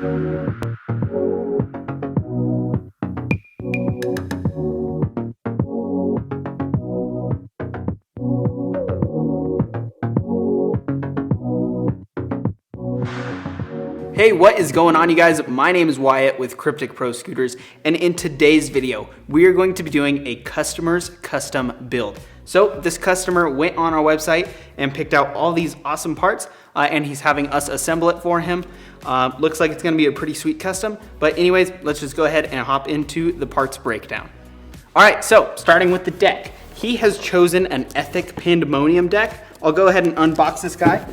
Hey, what is going on, you guys? My name is Wyatt with Kryptic Pro Scooters, and in today's video, we are going to be doing a customer's custom build. So this customer went on our website and picked out all these awesome parts, and he's having us assemble it for him. Looks like it's gonna be a pretty sweet custom, but anyways, let's just go ahead and hop into the parts breakdown. All right, so starting with the deck. He has chosen an Aztek Pandemonium deck. I'll go ahead and unbox this guy.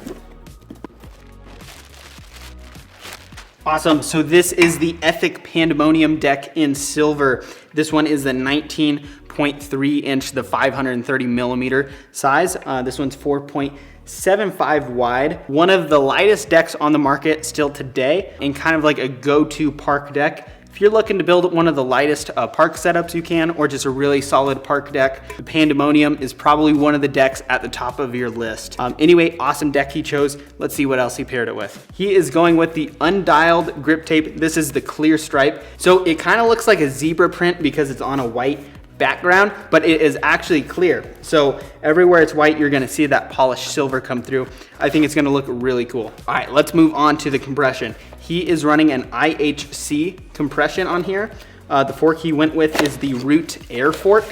Awesome, so this is the Aztek Pandemonium deck in silver. This one is the 19.3 inch, the 530 millimeter size. This one's 4.75 wide. One of the lightest decks on the market still today, and kind of like a go-to park deck. If you're looking to build one of the lightest park setups you can, or just a really solid park deck, the Pandemonium is probably one of the decks at the top of your list. Anyway, awesome deck he chose. Let's see what else he paired it with. He is going with the undialed grip tape. This is the clear stripe. So it kind of looks like a zebra print because it's on a white background, but it is actually clear. So everywhere it's white, you're gonna see that polished silver come through. I think it's gonna look really cool. All right, let's move on to the compression. He is running an IHC compression on here. The fork he went with is the Root Air Fork.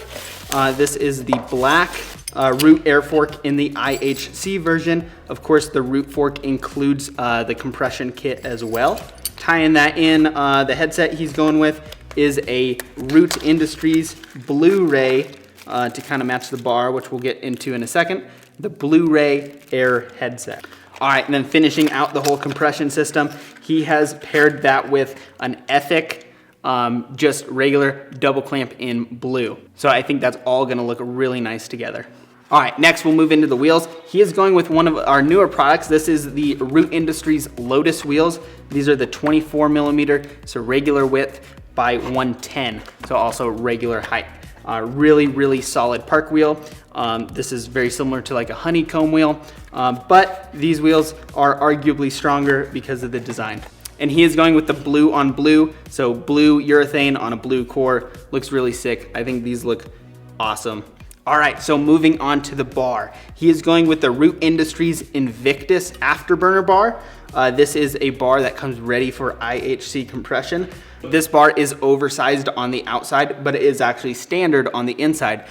This is the black Root Air Fork in the IHC version. Of course, the Root Fork includes the compression kit as well. Tying that in, the headset he's going with is a Root Industries Blu-ray to kind of match the bar, which we'll get into in a second. The Blu-ray Air headset. All right, and then finishing out the whole compression system, he has paired that with an Aztek, just regular double clamp in blue. So I think that's all gonna look really nice together. All right, next we'll move into the wheels. He is going with one of our newer products. This is the Root Industries Lotus wheels. These are the 24 millimeter, so regular width by 110, so also regular height. Really solid park wheel. This is very similar to like a honeycomb wheel, but these wheels are arguably stronger because of the design. And he is going with the blue on blue, so blue urethane on a blue core. Looks really sick. I think these look awesome. All right, so moving on to the bar. He is going with the Root Industries Invictus Afterburner bar. This is a bar that comes ready for IHC compression. This bar is oversized on the outside, but it is actually standard on the inside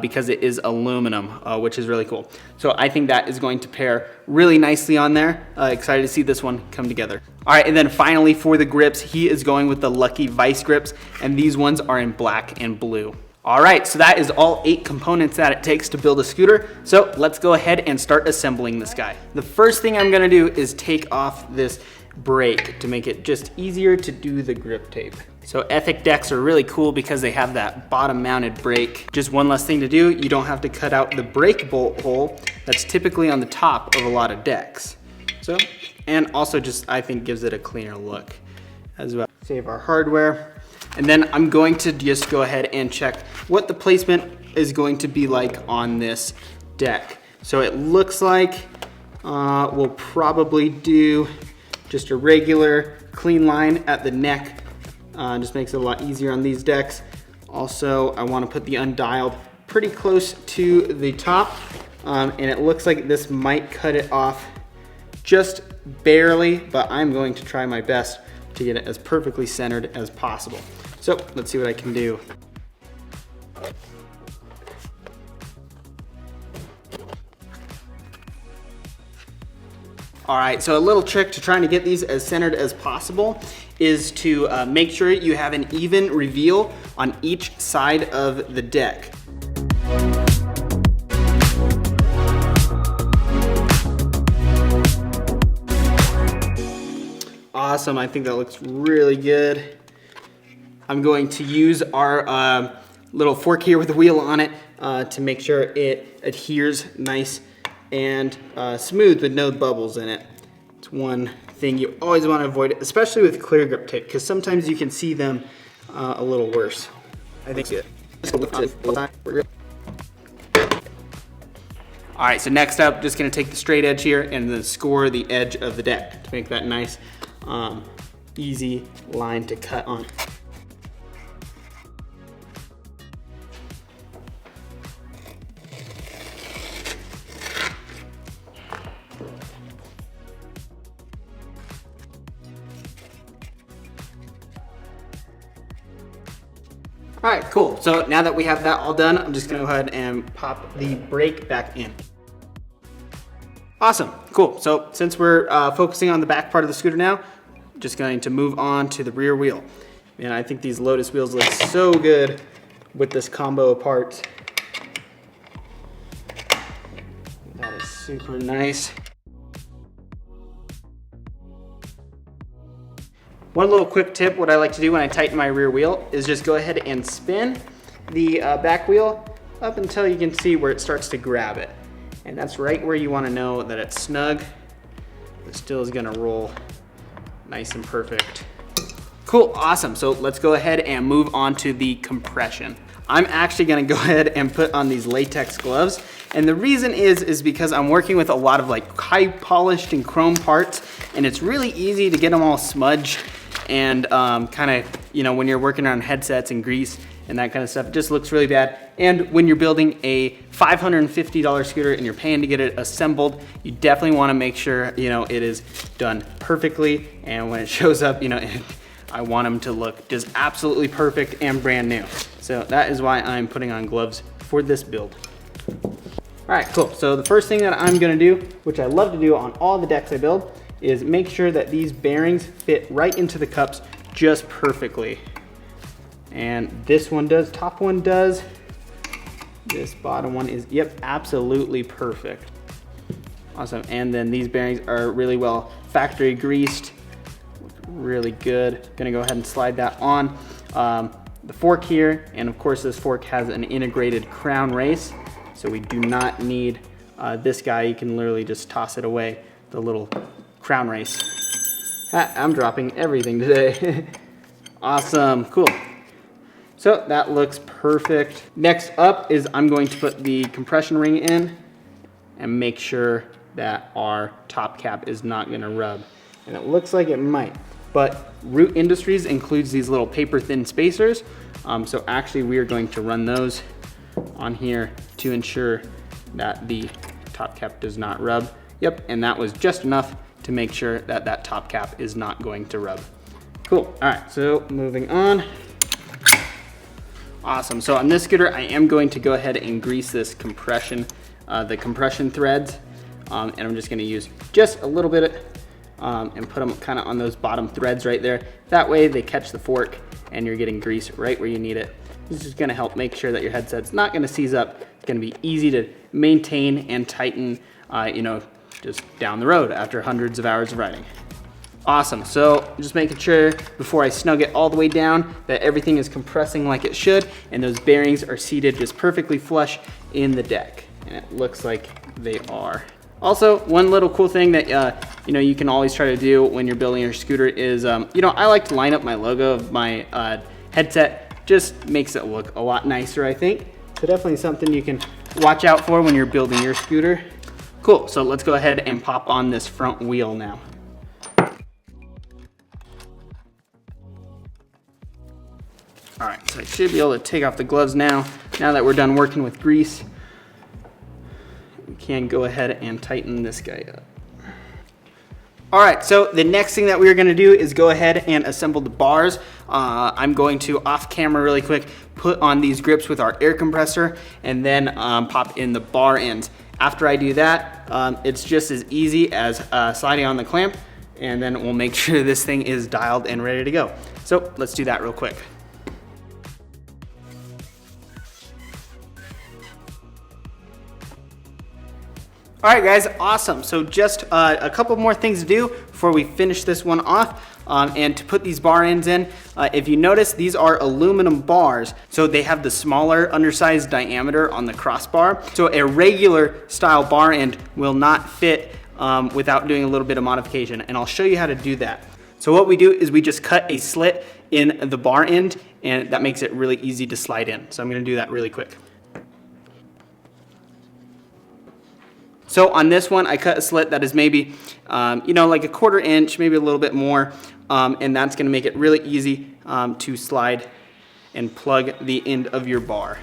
because it is aluminum, which is really cool. So I think that is going to pair really nicely on there. Excited to see this one come together. All right, and then finally for the grips, he is going with the Lucky Vice grips, and these ones are in black and blue. All right, so that is all 8 components that it takes to build a scooter. So let's go ahead and start assembling this guy. The first thing I'm gonna do is take off this brake to make it just easier to do the grip tape. So Aztek decks are really cool because they have that bottom mounted brake. Just one less thing to do, you don't have to cut out the brake bolt hole that's typically on the top of a lot of decks. So, and also just, I think, gives it a cleaner look as well. Save our hardware. And then I'm going to just go ahead and check what the placement is going to be like on this deck. So it looks like we'll probably do just a regular clean line at the neck. Just makes it a lot easier on these decks. Also, I want to put the undialed pretty close to the top. And it looks like this might cut it off just barely, but I'm going to try my best to get it as perfectly centered as possible. So let's see what I can do. All right, so a little trick to trying to get these as centered as possible is to make sure you have an even reveal on each side of the deck. Awesome, I think that looks really good. I'm going to use our little fork here with a wheel on it to make sure it adheres nice and smooth with no bubbles in it. It's one thing you always want to avoid, especially with clear grip tape, because sometimes you can see them a little worse. I think it. All right, so next up, just gonna take the straight edge here and then score the edge of the deck to make that nice easy line to cut on. All right, cool. So now that we have that all done, I'm just gonna go ahead and pop the brake back in. Awesome, cool. So since we're focusing on the back part of the scooter now, I'm just going to move on to the rear wheel. And I think these Lotus wheels look so good with this combo of parts. That is super nice. One little quick tip, what I like to do when I tighten my rear wheel is just go ahead and spin the back wheel up until you can see where it starts to grab it. And that's right where you want to know that it's snug. It still is gonna roll nice and perfect. Cool, awesome. So let's go ahead and move on to the compression. I'm actually gonna go ahead and put on these latex gloves. And the reason is because I'm working with a lot of like high polished and chrome parts, and it's really easy to get them all smudged and kind of, you know, when you're working on headsets and grease and that kind of stuff, it just looks really bad. And when you're building a $550 scooter and you're paying to get it assembled, you definitely want to make sure, you know, it is done perfectly. And when it shows up, you know, I want them to look just absolutely perfect and brand new. So that is why I'm putting on gloves for this build. All right, cool. So the first thing that I'm gonna do, which I love to do on all the decks I build, is make sure that these bearings fit right into the cups just perfectly. And this one does, top one does. This bottom one is, yep, absolutely perfect. Awesome, and then these bearings are really well factory greased. Really good. Gonna go ahead and slide that on. The fork here, and of course this fork has an integrated crown race, so we do not need this guy. You can literally just toss it away, the little crown race. I'm dropping everything today. Awesome, cool. So that looks perfect. Next up is I'm going to put the compression ring in and make sure that our top cap is not gonna rub. And it looks like it might, but Root Industries includes these little paper thin spacers. So actually we are going to run those on here to ensure that the top cap does not rub. Yep, and that was just enough to make sure that that top cap is not going to rub. Cool, all right, so moving on. Awesome, so on this scooter, I am going to go ahead and grease this compression, the compression threads, and I'm just gonna use just a little bit and put them kind of on those bottom threads right there. That way they catch the fork and you're getting grease right where you need it. This is gonna help make sure that your headset's not gonna seize up. It's gonna be easy to maintain and tighten, you know, just down the road after hundreds of hours of riding. Awesome, so just making sure before I snug it all the way down that everything is compressing like it should and those bearings are seated just perfectly flush in the deck. And it looks like they are. Also, one little cool thing that you know, you can always try to do when you're building your scooter is, you know, I like to line up my logo of my headset. Just makes it look a lot nicer, I think. So definitely something you can watch out for when you're building your scooter. Cool, so let's go ahead and pop on this front wheel now. All right, so I should be able to take off the gloves now that we're done working with grease. We can go ahead and tighten this guy up. All right, so the next thing that we're gonna do is go ahead and assemble the bars. I'm going to, off camera really quick, put on these grips with our air compressor and then pop in the bar ends. After I do that, it's just as easy as sliding on the clamp, and then we'll make sure this thing is dialed and ready to go. So let's do that real quick. All right guys, awesome. So just a couple more things to do before we finish this one off. And to put these bar ends in, if you notice, these are aluminum bars, so they have the smaller undersized diameter on the crossbar. So a regular style bar end will not fit without doing a little bit of modification, and I'll show you how to do that. So what we do is we just cut a slit in the bar end, and that makes it really easy to slide in. So I'm gonna do that really quick. So on this one, I cut a slit that is maybe, you know, like a 1/4 inch, maybe a little bit more, and that's gonna make it really easy to slide and plug the end of your bar.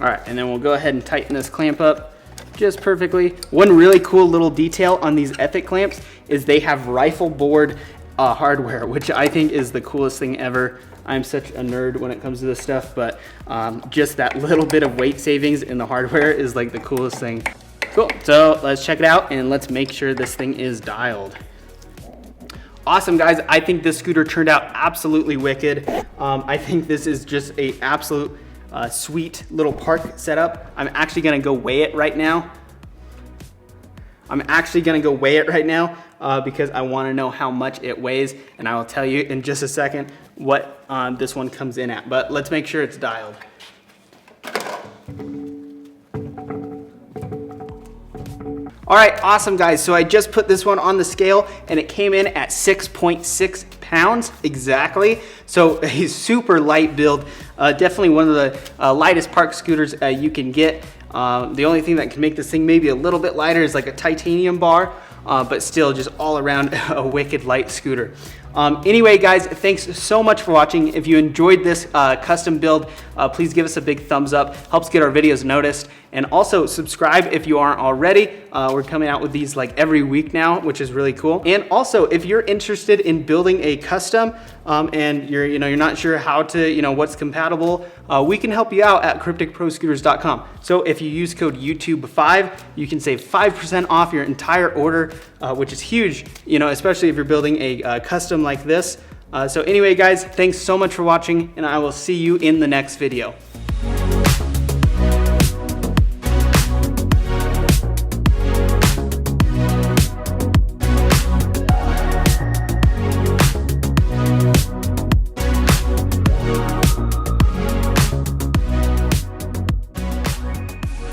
All right, and then we'll go ahead and tighten this clamp up just perfectly. One really cool little detail on these Aztek clamps is they have rifle board hardware, which I think is the coolest thing ever. I'm such a nerd when it comes to this stuff, but just that little bit of weight savings in the hardware is like the coolest thing. Cool, so let's check it out and let's make sure this thing is dialed. Awesome, guys. I think this scooter turned out absolutely wicked. I think this is just a absolute sweet little park setup. I'm actually gonna go weigh it right now. Because I wanna know how much it weighs, and I will tell you in just a second what this one comes in at. But let's make sure it's dialed. All right, awesome, guys. So I just put this one on the scale and it came in at 6.6 pounds exactly. So a super light build, definitely one of the lightest park scooters you can get. The only thing that can make this thing maybe a little bit lighter is like a titanium bar, but still just all around a wicked light scooter. Anyway, guys, thanks so much for watching. If you enjoyed this custom build, please give us a big thumbs up. Helps get our videos noticed. And also subscribe if you aren't already. We're coming out with these like every week now, which is really cool. And also, if you're interested in building a custom and you're not sure how to, what's compatible, we can help you out at CrypticProScooters.com. So if you use code YouTube5, you can save 5% off your entire order, which is huge, especially if you're building a custom like this. So anyway, guys, thanks so much for watching, and I will see you in the next video.